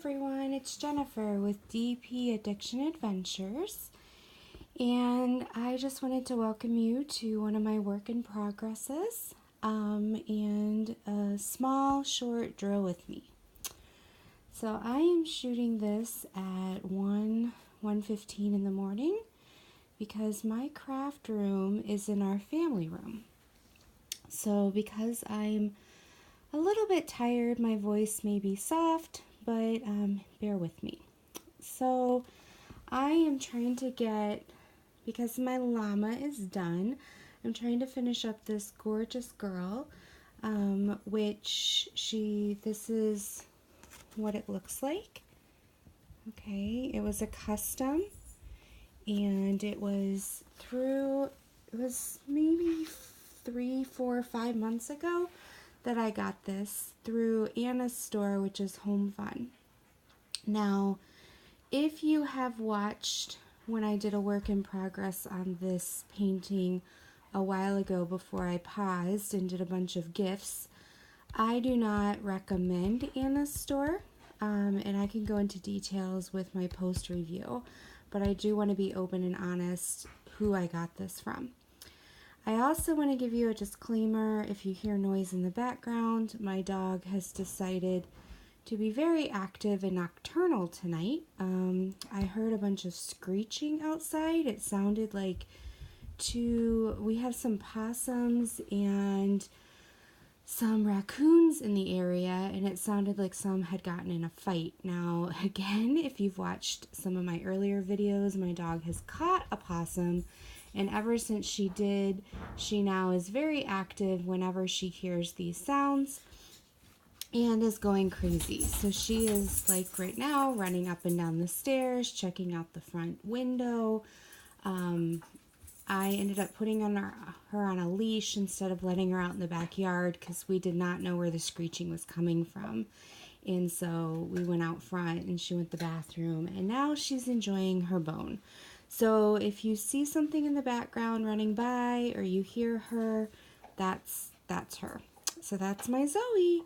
everyone, it's Jennifer with DP Addiction Adventures, and I just wanted to welcome you to one of my work in progresses and a small short drill with me. So I am shooting this at 1:15 in the morning because my craft room is in our family room. So because I'm a little bit tired, my voice may be soft, but bear with me. So I am trying to get, because my llama is done, I'm trying to finish up this gorgeous girl, this is what it looks like. Okay, it was a custom, and it was maybe 3, 4, 5 months ago that I got this through Anna's store, which is Home Fun. Now, if you have watched when I did a work in progress on this painting a while ago before I paused and did a bunch of gifts, I do not recommend Anna's store, and I can go into details with my post review, but I do want to be open and honest who I got this from. I also want to give you a disclaimer. If you hear noise in the background, my dog has decided to be very active and nocturnal tonight. I heard a bunch of screeching outside. It sounded like we have some possums and some raccoons in the area, and it sounded like some had gotten in a fight. Now, again, if you've watched some of my earlier videos, my dog has caught a possum, and ever since she did, she now is very active whenever she hears these sounds and is going crazy. So she is, like right now, running up and down the stairs, checking out the front window. I ended up putting her on a leash instead of letting her out in the backyard because we did not know where the screeching was coming from. And so we went out front and she went to the bathroom, and now she's enjoying her bone. So if you see something in the background running by or you hear her, that's her. So that's my Zoe.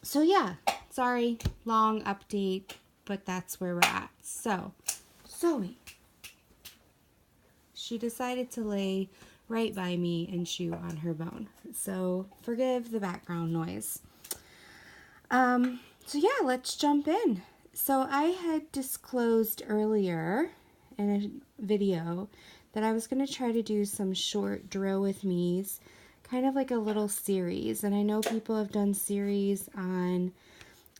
So yeah, sorry, long update, but that's where we're at. So, Zoe. She decided to lay right by me and chew on her bone. So forgive the background noise. So yeah, let's jump in. So I had disclosed earlier in a video that I was going to try to do some short drill with me's, kind of like a little series. And I know people have done series on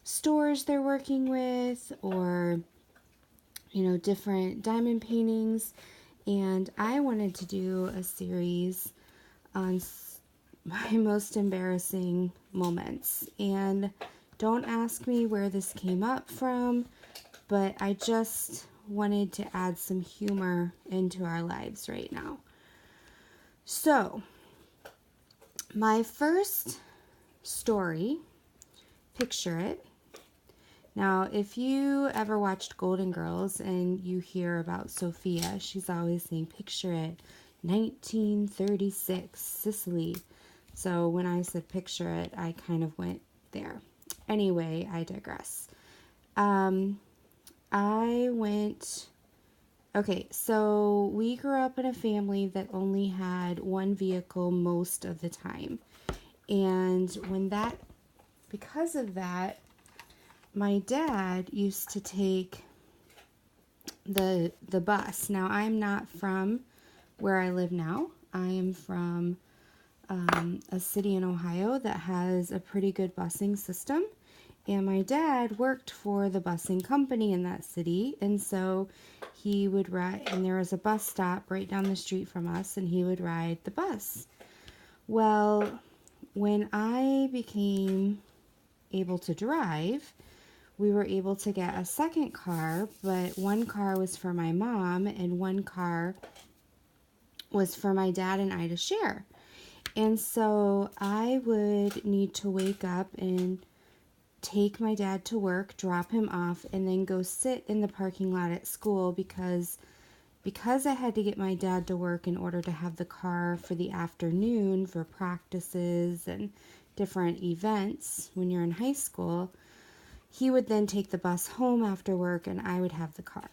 stores they're working with, or, you know, different diamond paintings. And I wanted to do a series on my most embarrassing moments. And don't ask me where this came up from, but I just wanted to add some humor into our lives right now. So, my first story, picture it. Now, if you ever watched Golden Girls and you hear about Sophia, she's always saying, picture it, 1936, Sicily. So when I said picture it, I kind of went there. Anyway, I digress. Okay, so we grew up in a family that only had one vehicle most of the time. And because of that, my dad used to take the bus. Now, I'm not from where I live now. I am from a city in Ohio that has a pretty good busing system. And my dad worked for the busing company in that city. And so he would ride, and there was a bus stop right down the street from us, and he would ride the bus. Well, when I became able to drive, we were able to get a second car, but one car was for my mom and one car was for my dad and I to share. And so I would need to wake up and take my dad to work, drop him off, and then go sit in the parking lot at school because I had to get my dad to work in order to have the car for the afternoon for practices and different events when you're in high school. he would then take the bus home after work, and I would have the car.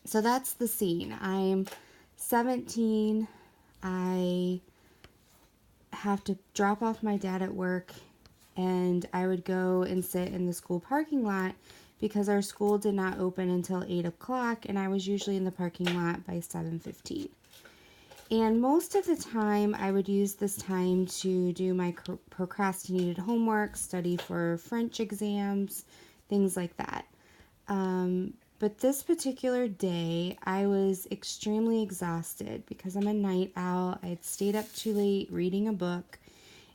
So that's the scene. I'm 17. I have to drop off my dad at work, and I would go and sit in the school parking lot because our school did not open until 8 o'clock, and I was usually in the parking lot by 7:15. And most of the time, I would use this time to do my procrastinated homework, study for French exams, things like that. But this particular day, I was extremely exhausted because I'm a night owl. I had stayed up too late reading a book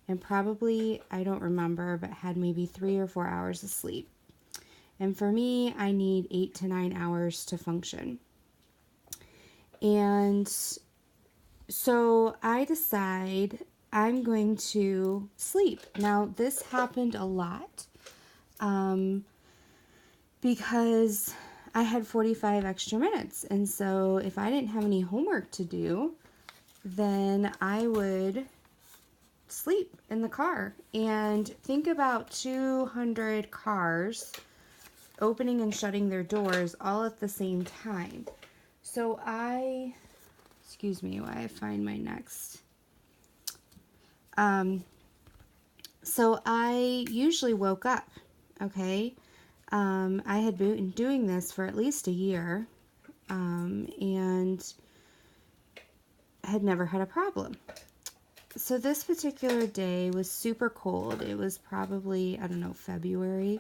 and probably, I don't remember, but had maybe 3 or 4 hours of sleep. And for me, I need 8 to 9 hours to function. And so I decide I'm going to sleep. Now, this happened a lot because I had 45 extra minutes. And so if I didn't have any homework to do, then I would sleep in the car. And think about 200 cars opening and shutting their doors all at the same time. So excuse me while I find my next. So I usually woke up, okay? I had been doing this for at least a year, and had never had a problem. So this particular day was super cold. It was probably, I don't know, February.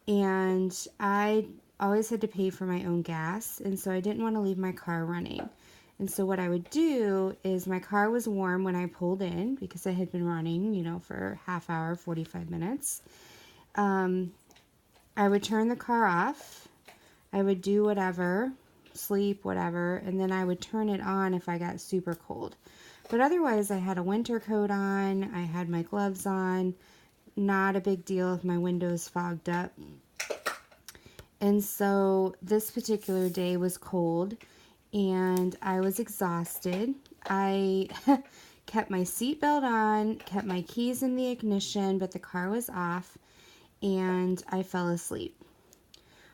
And I always had to pay for my own gas, and so I didn't want to leave my car running. And so what I would do is my car was warm when I pulled in because I had been running, for half hour, 45 minutes. I would turn the car off. I would do whatever, sleep, whatever, and then I would turn it on if I got super cold. But otherwise, I had a winter coat on. I had my gloves on. Not a big deal if my windows fogged up. And so this particular day was cold, and I was exhausted. I kept my seatbelt on, kept my keys in the ignition, but the car was off, and I fell asleep.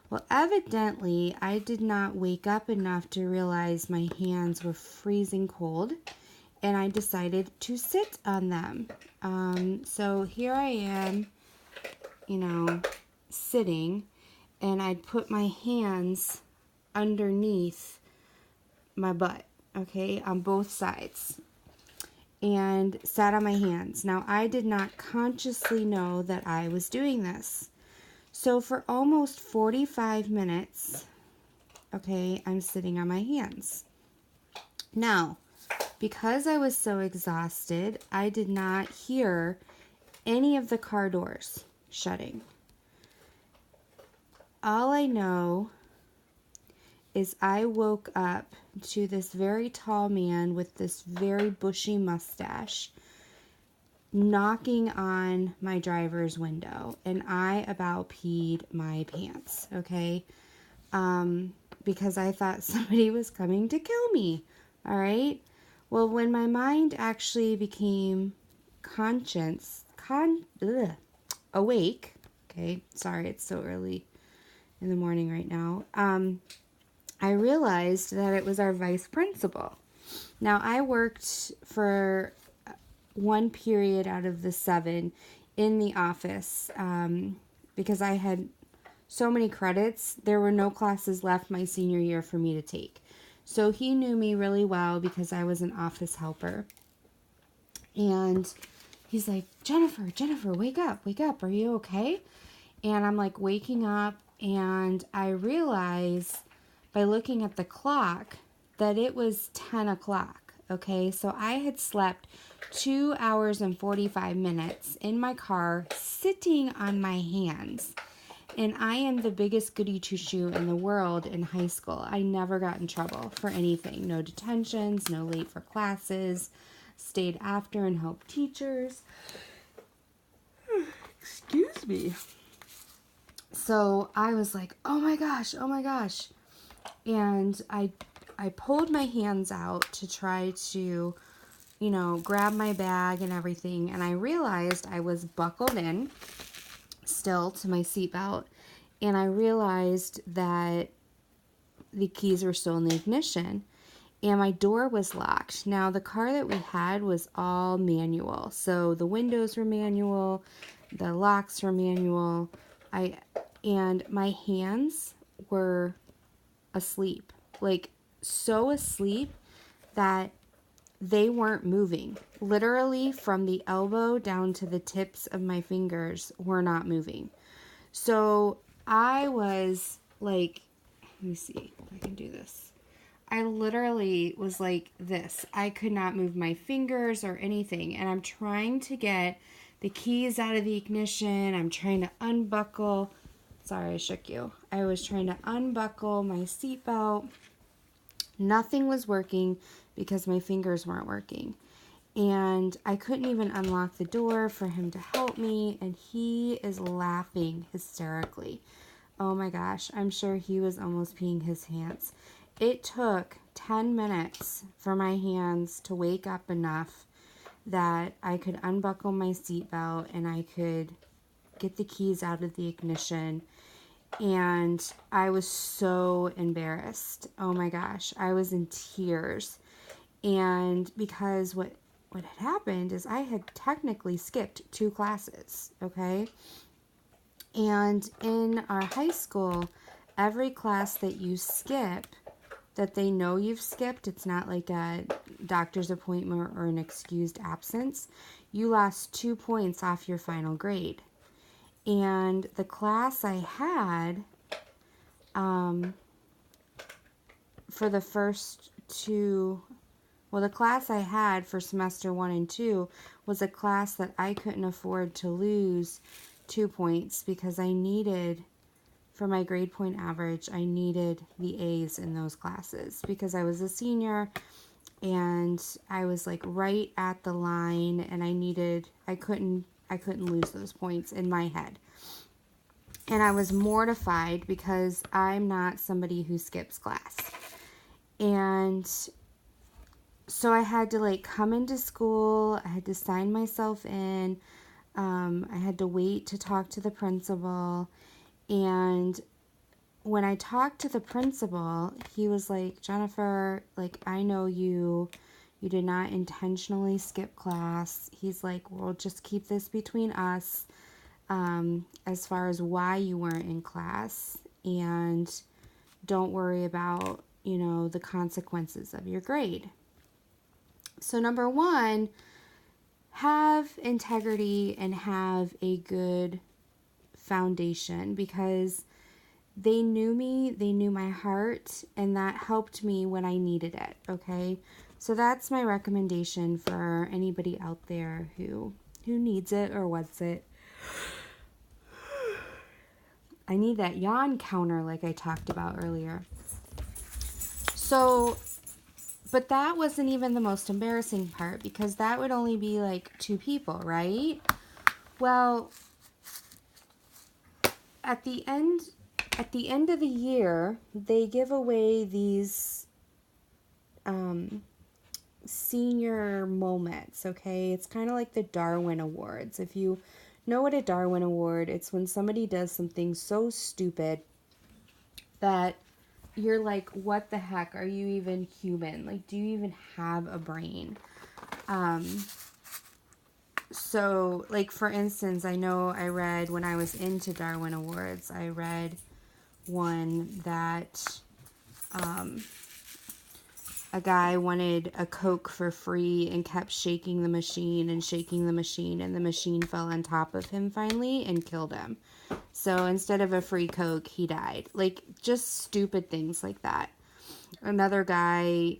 Well, evidently, I did not wake up enough to realize my hands were freezing cold, and I decided to sit on them. So here I am, sitting, and I'd put my hands underneath my butt, okay, on both sides, and sat on my hands. Now, I did not consciously know that I was doing this. So for almost 45 minutes, okay, I'm sitting on my hands. Now, because I was so exhausted, I did not hear any of the car doors shutting. All I know is I woke up to this very tall man with this very bushy mustache knocking on my driver's window, and I about peed my pants, okay? Because I thought somebody was coming to kill me, all right? Well, when my mind actually became awake, okay, sorry, it's so early in the morning right now, I realized that it was our vice principal. Now, I worked for one period out of the 7 in the office because I had so many credits. There were no classes left my senior year for me to take. So he knew me really well because I was an office helper. And he's like, Jennifer, wake up, are you okay? And I'm like waking up, and I realize by looking at the clock that it was 10 o'clock, okay? So I had slept 2 hours and 45 minutes in my car sitting on my hands. And I am the biggest goody two-shoe in the world in high school. I never got in trouble for anything. No detentions, no late for classes, stayed after and helped teachers. Excuse me. So I was like, oh my gosh. And I pulled my hands out to try to, grab my bag and everything. And I realized I was buckled in. still to my seatbelt, and I realized that the keys were still in the ignition, and my door was locked. Now, the car that we had was all manual, so the windows were manual, the locks were manual, and my hands were asleep, like so asleep that they weren't moving. Literally from the elbow down to the tips of my fingers were not moving. So I was like, let me see if I can do this. I literally was like this. I could not move my fingers or anything. And I'm trying to get the keys out of the ignition. I'm trying to unbuckle. Sorry, I shook you. I was trying to unbuckle my seatbelt. Nothing was working because my fingers weren't working. And I couldn't even unlock the door for him to help me. And he is laughing hysterically. Oh my gosh, I'm sure he was almost peeing his pants. It took 10 minutes for my hands to wake up enough that I could unbuckle my seatbelt and I could get the keys out of the ignition. And I was so embarrassed. Oh my gosh, I was in tears. And because what had happened is I had technically skipped 2 classes, okay? And in our high school, every class that you skip, that they know you've skipped, it's not like a doctor's appointment or an excused absence, you lost 2 points off your final grade. And the class I had for the first 2, well, the class I had for semester 1 and 2 was a class that I couldn't afford to lose 2 points because I needed, for my grade point average, I needed the A's in those classes because I was a senior and I was like right at the line and I couldn't lose those points in my head. And I was mortified because I'm not somebody who skips class. And so I had to like come into school, I had to sign myself in, I had to wait to talk to the principal, and when I talked to the principal, he was like, Jennifer, like, I know you did not intentionally skip class. He's like, we'll just keep this between us as far as why you weren't in class, and don't worry about, the consequences of your grade. So number 1, have integrity and have a good foundation, because they knew me, they knew my heart, and that helped me when I needed it, okay? So that's my recommendation for anybody out there who needs it or wants it. I need that yawn counter like I talked about earlier. So, but that wasn't even the most embarrassing part, because that would only be like 2 people, right? Well, at the end of the year, they give away these senior moments, okay? It's kind of like the Darwin Awards. If you know what a Darwin Award, it's when somebody does something so stupid that you're like, what the heck? Are you even human? Like, do you even have a brain? So, like, for instance, I know I read, when I was into Darwin Awards, I read one that a guy wanted a Coke for free and kept shaking the machine, and the machine fell on top of him finally and killed him. So instead of a free Coke, he died. Like, just stupid things like that. Another guy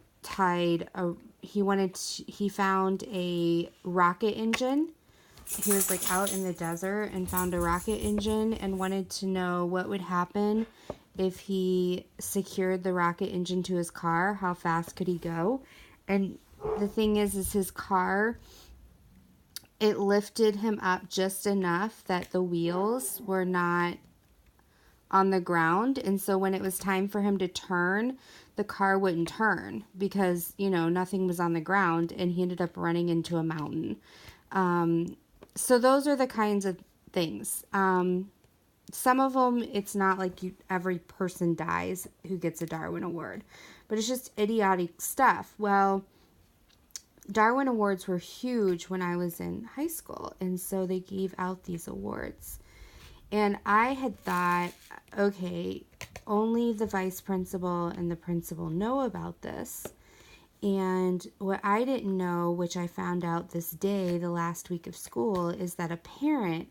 he found a rocket engine. He was like out in the desert and found a rocket engine and wanted to know what would happen if he secured the rocket engine to his car. How fast could he go? And the thing is his car, it lifted him up just enough that the wheels were not on the ground. And so when it was time for him to turn, the car wouldn't turn because, nothing was on the ground, and he ended up running into a mountain. So those are the kinds of things. Some of them, it's not like every person dies who gets a Darwin Award, but it's just idiotic stuff. Well, Darwin Awards were huge when I was in high school, and so they gave out these awards. And I had thought, okay, only the vice principal and the principal know about this. And what I didn't know, which I found out this day, the last week of school, is that a parent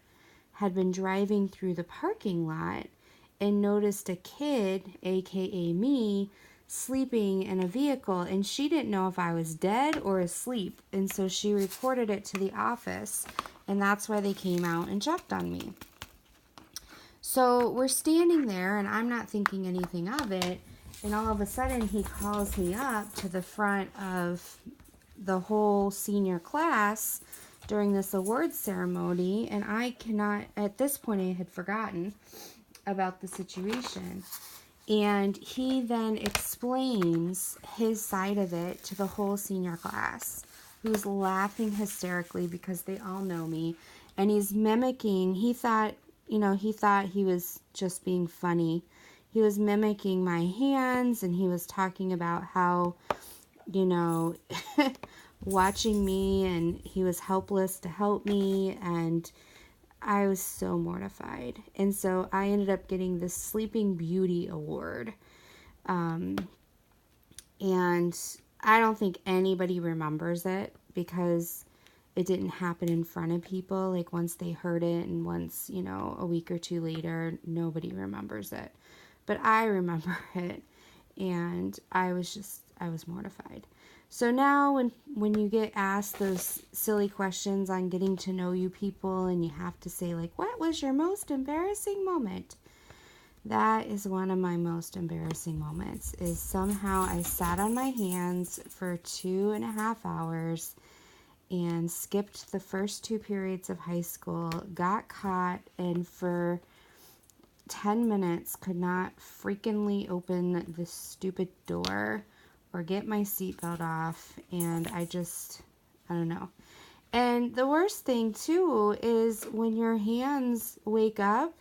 had been driving through the parking lot and noticed a kid, aka me, sleeping in a vehicle, and she didn't know if I was dead or asleep, and so she reported it to the office, and that's why they came out and checked on me. So we're standing there, and I'm not thinking anything of it, and all of a sudden he calls me up to the front of the whole senior class during this awards ceremony, and I cannot, at this point I had forgotten about the situation. And he then explains his side of it to the whole senior class, who's laughing hysterically because they all know me. And he's mimicking, he thought he was just being funny. He was mimicking my hands, and he was talking about how, watching me, and he was helpless to help me, and I was so mortified. And so I ended up getting the Sleeping Beauty Award. And I don't think anybody remembers it because it didn't happen in front of people. Like once they heard it, and once, a week or two later, nobody remembers it. But I remember it, and I was mortified. So now when you get asked those silly questions on getting to know you people, and you have to say, like, what was your most embarrassing moment? That is one of my most embarrassing moments, is somehow I sat on my hands for 2.5 hours and skipped the first 2 periods of high school, got caught, and for 10 minutes could not freakingly open the stupid door or get my seatbelt off, and I don't know. And the worst thing too is when your hands wake up,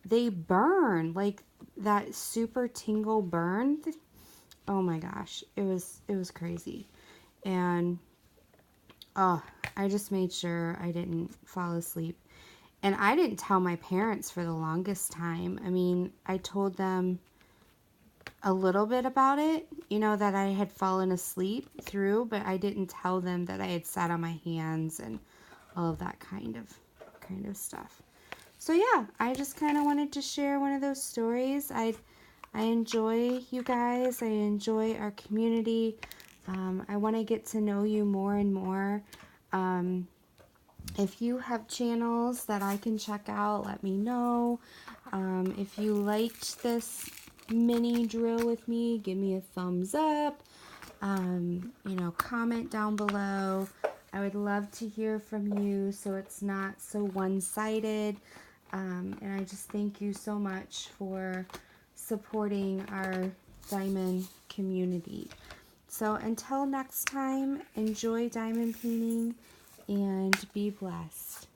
they burn, like that super tingle burn. Oh my gosh, it was crazy. And I just made sure I didn't fall asleep. And I didn't tell my parents for the longest time. I mean, I told them a little bit about it, that I had fallen asleep through, but I didn't tell them that I had sat on my hands and all of that kind of stuff. So yeah, I just kind of wanted to share one of those stories. I enjoy you guys. I enjoy our community. I want to get to know you more and more. If you have channels that I can check out, let me know. If you liked this mini drill with me, give me a thumbs up. Comment down below. I would love to hear from you so it's not so one-sided. And I just thank you so much for supporting our diamond community. So until next time, enjoy diamond painting and be blessed.